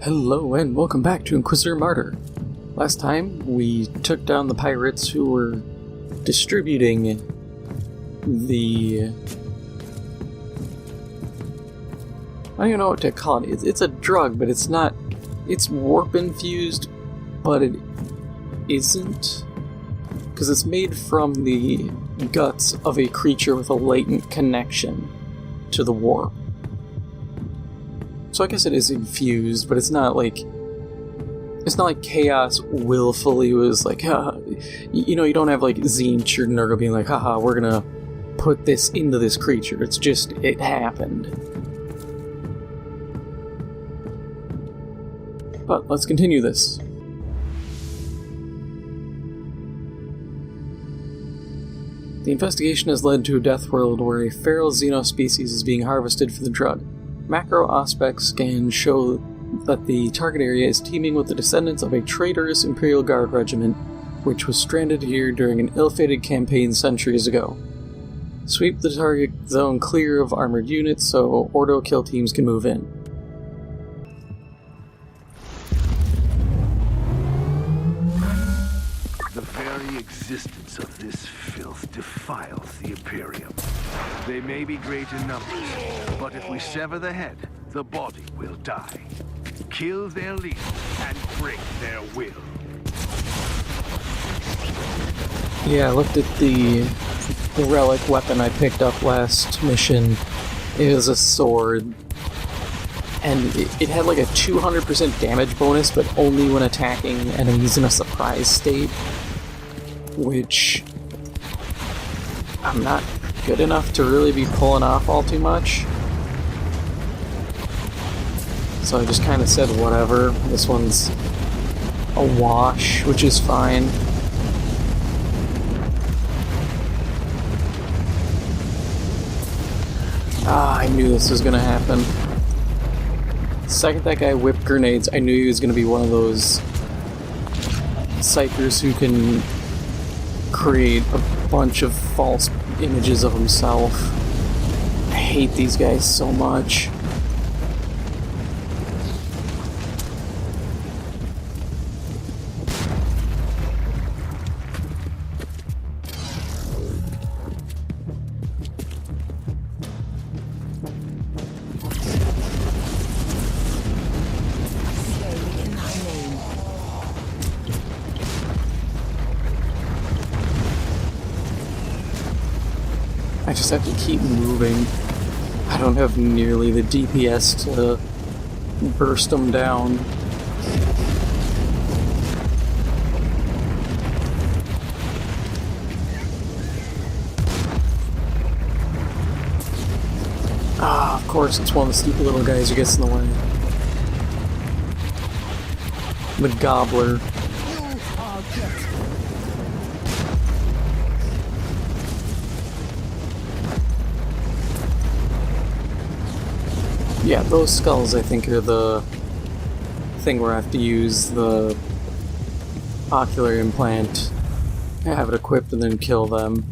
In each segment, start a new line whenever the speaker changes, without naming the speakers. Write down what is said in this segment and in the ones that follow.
Hello and welcome back to Inquisitor Martyr. Last time we took down the pirates who were distributing the... I don't even know what to call it. It's a drug, but it's not... It's warp infused, but it isn't. Because it's made from the guts of a creature with a latent connection to the warp. So I guess it is infused, but it's not like Chaos willfully was like, you know, you don't have like Tzeentch or Nurgle being like, haha, we're gonna put this into this creature. It's just, it happened. But let's continue this. The investigation has led to a death world where a feral xeno species is being harvested for the drug. Macro aspect scans show that the target area is teeming with the descendants of a traitorous Imperial Guard regiment, which was stranded here during an ill-fated campaign centuries ago. Sweep the target zone clear of armored units so Ordo kill teams can move in.
The very existence of this filth defiles the Imperium. They may be great in numbers, but if we sever the head, the body will die. Kill their leader and break their will.
Yeah, I looked at the relic weapon I picked up last mission. It was a sword, and it had like a 200% damage bonus, but only when attacking enemies in a surprise state, which I'm not good enough to really be pulling off all too much. So I just kind of said whatever. This one's a wash, which is fine. I knew this was gonna happen. The second that guy whipped grenades, I knew he was gonna be one of those psychers who can create a bunch of false images of himself. I hate these guys so much. I just have to keep moving. I don't have nearly the DPS to burst them down. Of course, it's one of the stupid little guys who gets in the way. The Gobbler. Yeah, those skulls I think are the thing where I have to use the ocular implant, have it equipped, and then kill them.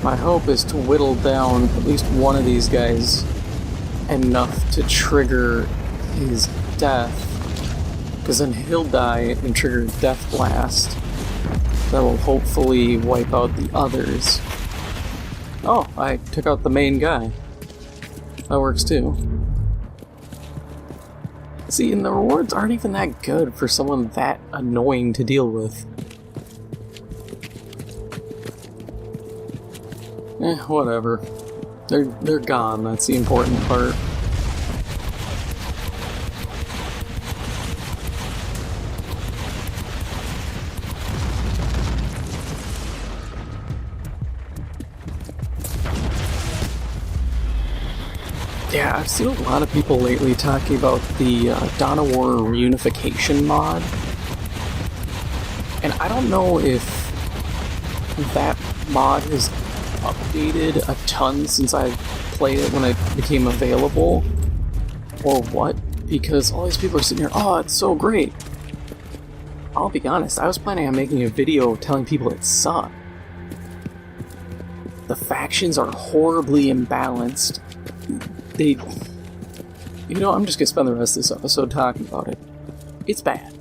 My hope is to whittle down at least one of these guys enough to trigger his death, because then he'll die and trigger Death Blast. That will hopefully wipe out the others. Oh, I took out the main guy. That works too. See, and the rewards aren't even that good for someone that annoying to deal with. Whatever. They're gone, that's the important part. Yeah, I've seen a lot of people lately talking about the Dawn of War reunification mod. And I don't know if that mod has updated a ton since I played it when it became available, or what, because all these people are sitting here, oh, it's so great. I'll be honest, I was planning on making a video telling people it sucked. The factions are horribly imbalanced. I'm just gonna spend the rest of this episode talking about it. It's bad.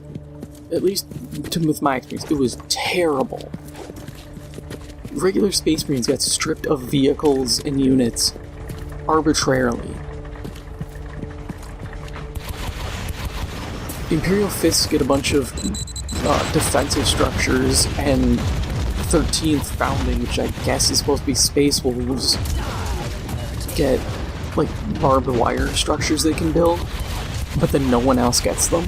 At least with my experience, it was terrible. Regular Space Marines got stripped of vehicles and units arbitrarily. Imperial Fists get a bunch of defensive structures, and 13th Founding, which I guess is supposed to be Space Wolves, get like barbed wire structures they can build, but then no one else gets them.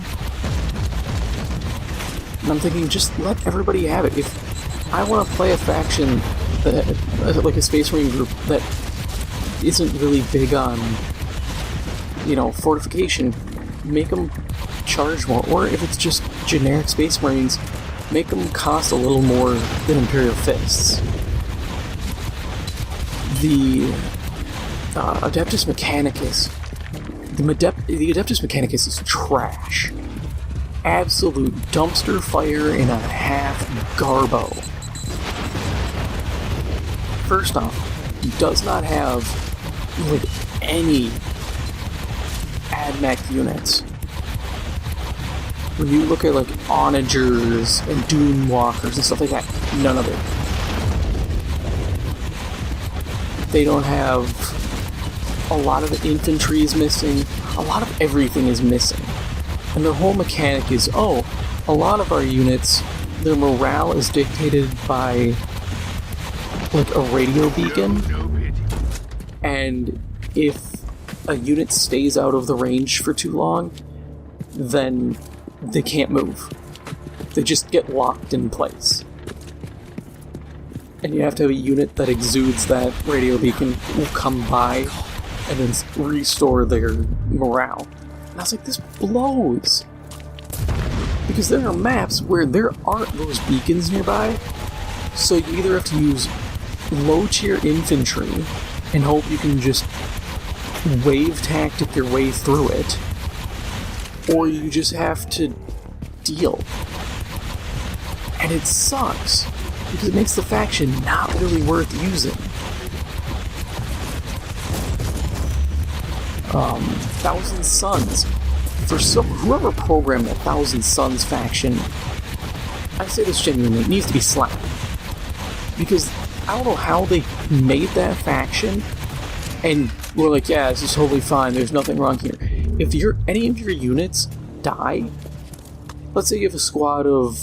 And I'm thinking, just let everybody have it. If I want to play a faction that, like a Space Marine group that isn't really big on, fortification, make them charge more. Or if it's just generic Space Marines, make them cost a little more than Imperial Fists. The Adeptus Mechanicus. The Adeptus Mechanicus is trash. Absolute dumpster fire and a half garbo. First off, does not have any AdMech units. When you look at Onagers and Doomwalkers and stuff like that, none of it. They don't have... A lot of the infantry is missing. A lot of everything is missing. And their whole mechanic is, a lot of our units, their morale is dictated by a radio beacon. And if a unit stays out of the range for too long, then they can't move. They just get locked in place. And you have to have a unit that exudes that radio beacon will come by and then restore their morale. And I was like, this blows! Because there are maps where there aren't those beacons nearby, so you either have to use low-tier infantry and hope you can just wave tactic your way through it, or you just have to deal. And it sucks, because it makes the faction not really worth using. Thousand Suns. Whoever programmed that Thousand Suns faction, I say this genuinely, it needs to be slapped. Because I don't know how they made that faction, and we're like, yeah, this is totally fine, there's nothing wrong here. If any of your units die, let's say you have a squad of...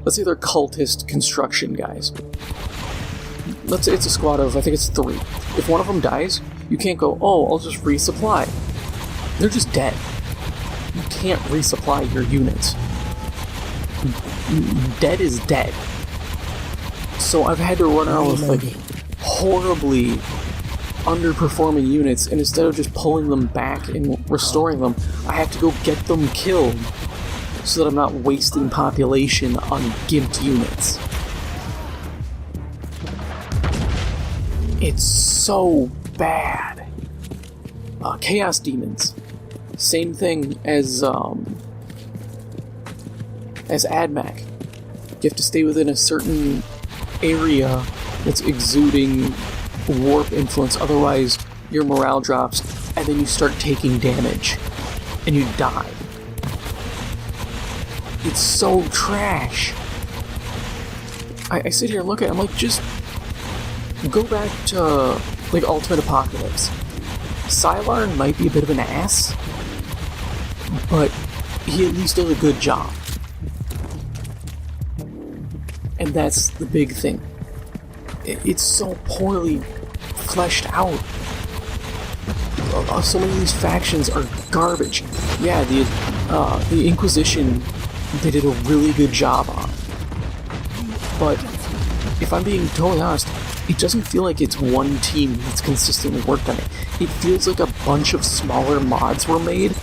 Let's say they're cultist construction guys. Let's say it's a squad of, I think it's 3. If one of them dies, you can't go, I'll just resupply. They're just dead. You can't resupply your units. Dead is dead. So I've had to run around with horribly underperforming units, and instead of just pulling them back and restoring them, I have to go get them killed so that I'm not wasting population on gimped units. It's so bad. Chaos Demons. Same thing as AdMech. You have to stay within a certain area that's exuding warp influence, otherwise your morale drops, and then you start taking damage, and you die. It's so trash. I sit here and look at it, I'm like, just go back to Ultimate Apocalypse. Sylarn might be a bit of an ass, but he at least does a good job. And that's the big thing. It's so poorly fleshed out. So many of these factions are garbage. Yeah, the Inquisition they did a really good job on. But if I'm being totally honest, it doesn't feel like it's one team that's consistently worked on it. It feels like a bunch of smaller mods were made,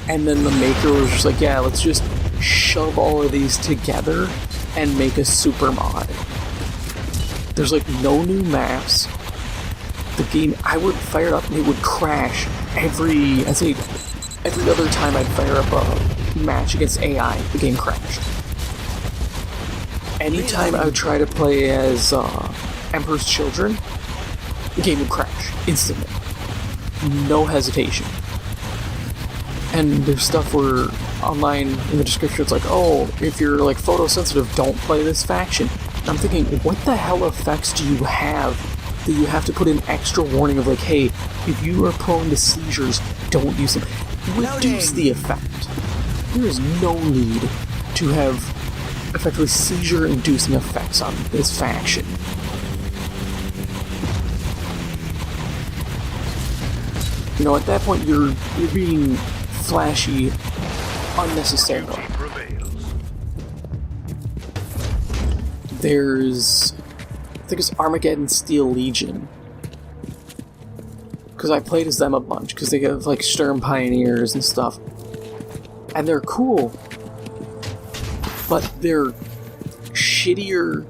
and then the maker was just like, yeah, let's just shove all of these together and make a super mod. There's like no new maps. The game, I would fire it up and it would crash every other time I'd fire up a match against AI, the game crashed. Anytime I would try to play as Emperor's Children, the game would crash instantly. No hesitation. And there's stuff where online in the description it's like, oh, if you're like photosensitive, don't play this faction. And I'm thinking, what the hell effects do you have that you have to put an extra warning of like, hey, if you are prone to seizures, don't use them. Reduce the effect. There is no need to have effectively seizure-inducing effects on this faction. You know, at that point, you're being flashy unnecessarily. There's, I think it's Armageddon Steel Legion. Because I played as them a bunch, because they have like Sturm Pioneers and stuff. And they're cool. But they're shittier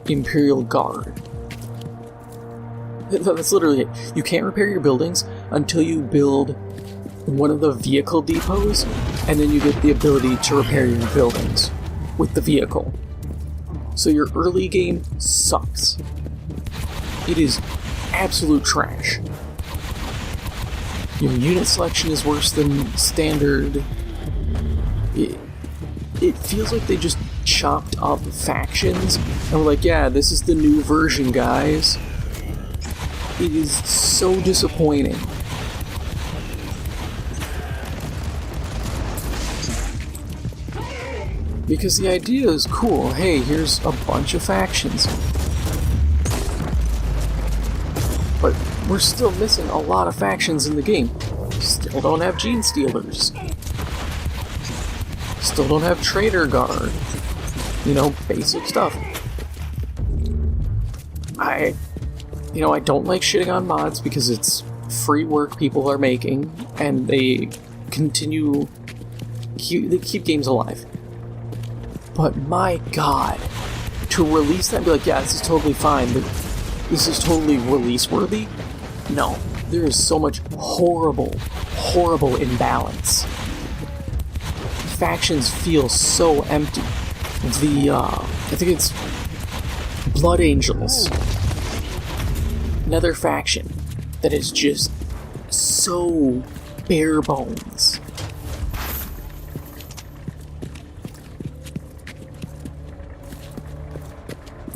Imperial Guard. That's literally it. You can't repair your buildings until you build one of the vehicle depots, and then you get the ability to repair your buildings with the vehicle. So your early game sucks. It is absolute trash. Your unit selection is worse than standard. It feels like they just chopped up factions and were like, yeah, this is the new version, guys. It is so disappointing. Because the idea is cool. Hey, here's a bunch of factions. But we're still missing a lot of factions in the game. Still don't have Gene Stealers. Still don't have Trader Guard. You know, basic stuff. I don't like shitting on mods because it's free work people are making, and they keep games alive. But my god, to release that and be like, yeah, this is totally fine, but this is totally release-worthy? No. There is so much horrible imbalance. Factions feel so empty. I think it's Blood Angels. Another faction that is just so bare bones.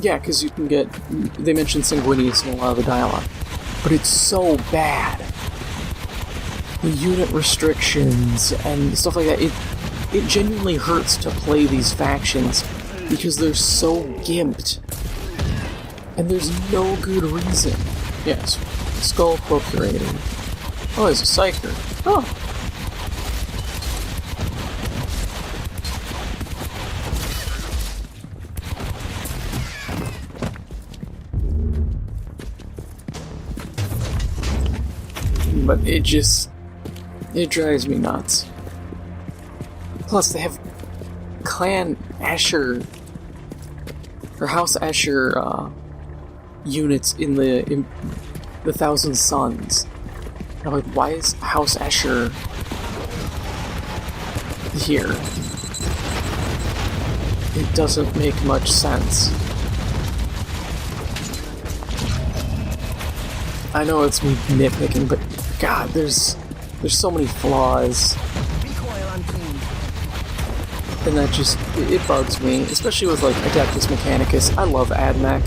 Yeah, because you can get... They mentioned Sanguinius in a lot of the dialogue. But it's so bad. The unit restrictions and stuff like that, it genuinely hurts to play these factions because they're so gimped. And there's no good reason. Yes, Skull Procurator. Oh, he's a Psyker. Oh. But it drives me nuts. Plus, they have Clan Asher, or House Asher, units in the Thousand Suns. I'm like, why is House Asher here? It doesn't make much sense. I know it's me nitpicking, but God, there's so many flaws. And that just, it bugs me, especially with like Adeptus Mechanicus. I love AdMech,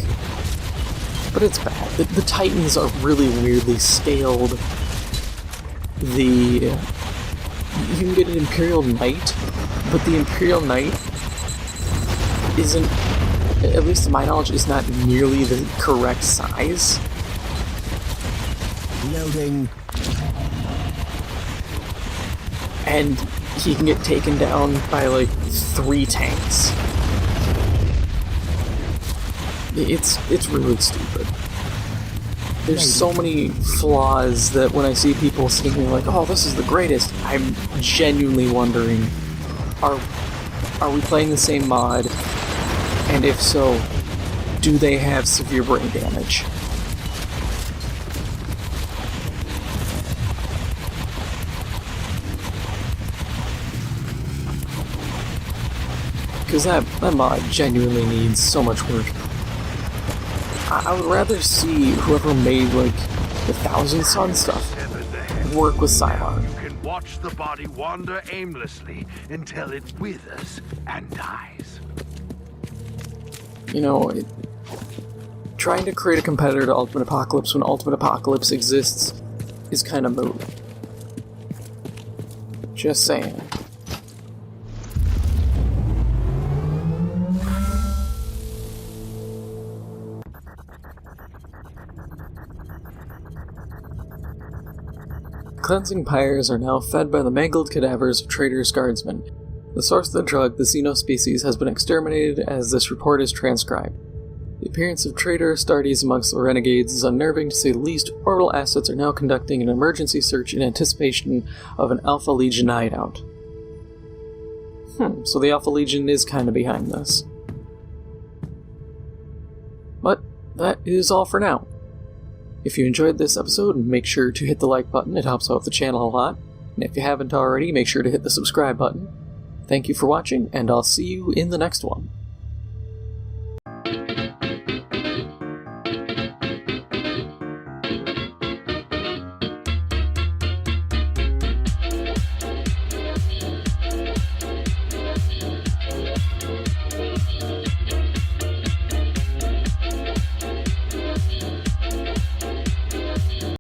but it's bad. The Titans are really weirdly scaled. You can get an Imperial Knight, but the Imperial Knight isn't, at least to my knowledge, is not nearly the correct size.
Loading.
And he can get taken down by like 3 tanks. It's really stupid. There's so many flaws that when I see people saying like, "Oh, this is the greatest," I'm genuinely wondering, are we playing the same mod? And if so, do they have severe brain damage? Because that mod genuinely needs so much work. I would rather see whoever made, like, the Thousand Sun stuff work with Cylon.
You can watch the body wander aimlessly until it withers and dies.
You know, trying to create a competitor to Ultimate Apocalypse when Ultimate Apocalypse exists is kind of moot. Just saying. Cleansing pyres are now fed by the mangled cadavers of traitorous guardsmen. The source of the drug, the xenospecies, has been exterminated as this report is transcribed. The appearance of traitor Astartes amongst the renegades is unnerving to say the least. Orbital assets are now conducting an emergency search in anticipation of an Alpha Legion hideout. So the Alpha Legion is kind of behind this. But that is all for now. If you enjoyed this episode, make sure to hit the like button, it helps out the channel a lot. And if you haven't already, make sure to hit the subscribe button. Thank you for watching, and I'll see you in the next one.